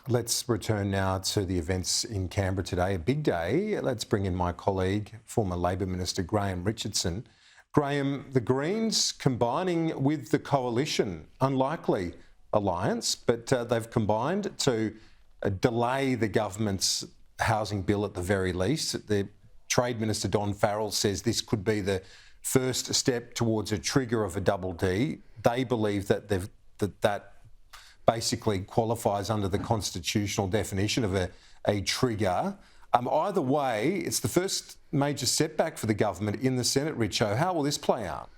Let's return now to the events in Canberra today. A big day. Let's bring in my colleague, former Labor Minister Graham Richardson. Graham, the Greens combining with the Coalition, unlikely alliance, but they've combined to delay the government's housing bill at the very least. The Trade Minister Don Farrell says this could be the first step towards a trigger of a double D. They believe that that basically qualifies under the constitutional definition of a trigger. Either way, it's the first major setback for the government in the Senate, Richo. How will this play out?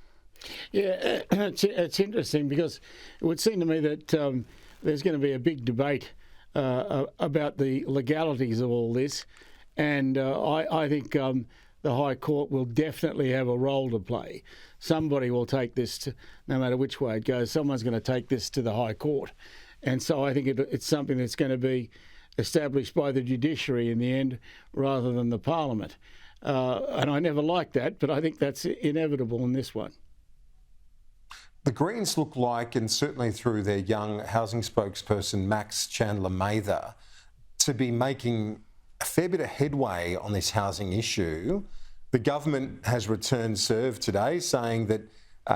Yeah, it's interesting because it would seem to me that there's going to be a big debate about the legalities of all this. And I think the High Court will definitely have a role to play. Somebody will take this to, no matter which way it goes, someone's going to take this to the High Court. And so I think it's something that's going to be established by the judiciary in the end rather than the Parliament. And I never liked that, but I think that's inevitable in this one. The Greens look like, and certainly through their young housing spokesperson, Max Chandler-Mather, to be making a fair bit of headway on this housing issue. The government has returned serve today saying that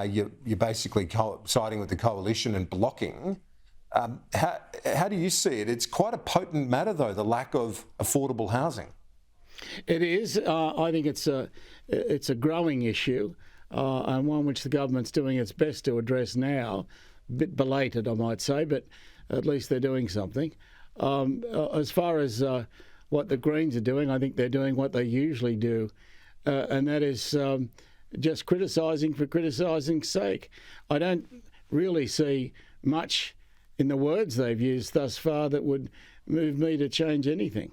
you're basically siding with the Coalition and blocking. How do you see it? It's quite a potent matter, though, the lack of affordable housing. It is. I think it's a growing issue and one which the government's doing its best to address now. A bit belated, I might say, but at least they're doing something. As far as what the Greens are doing, I think they're doing what they usually do, and that is just criticising for criticising's sake. I don't really see much in the words they've used thus far that would move me to change anything.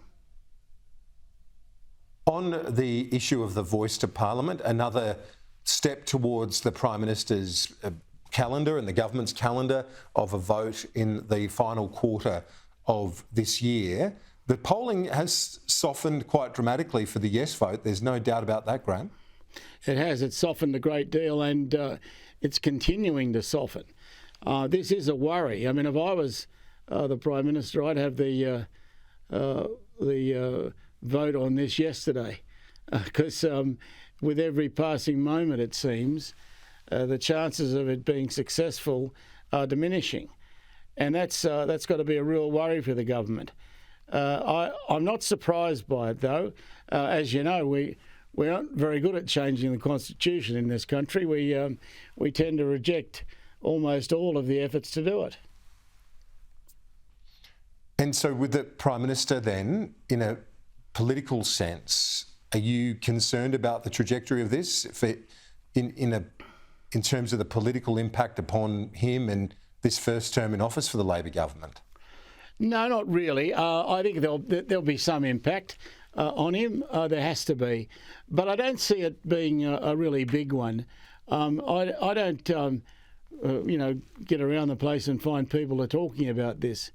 On the issue of the voice to Parliament, another step towards the Prime Minister's calendar and the government's calendar of a vote in the final quarter of this year. The polling has softened quite dramatically for the yes vote. There's no doubt about that, Graham. It has. It's softened a great deal, and it's continuing to soften. This is a worry. I mean, if I was the Prime Minister, I'd have the vote on this yesterday, because with every passing moment, it seems, the chances of it being successful are diminishing, and that's got to be a real worry for the government. I'm not surprised by it, though. As you know, we aren't very good at changing the Constitution in this country. We tend to reject almost all of the efforts to do it. And so with the Prime Minister then, in a political sense, are you concerned about the trajectory of this in terms of the political impact upon him and this first term in office for the Labor government? No, not really. I think there'll be some impact on him. There has to be. But I don't see it being a really big one. I don't get around the place and find people are talking about this.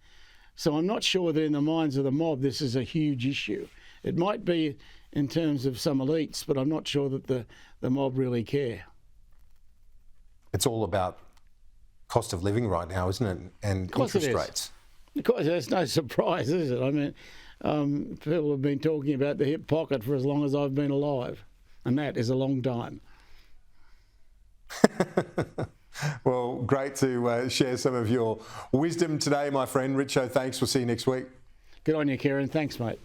So I'm not sure that in the minds of the mob this is a huge issue. It might be in terms of some elites, but I'm not sure that the mob really care. It's all about cost of living right now, isn't it? And interest rates. Of course, that's no surprise, is it? I mean, people have been talking about the hip pocket for as long as I've been alive, and that is a long time. Well, great to share some of your wisdom today, my friend. Richo, thanks. We'll see you next week. Good on you, Kieran. Thanks, mate.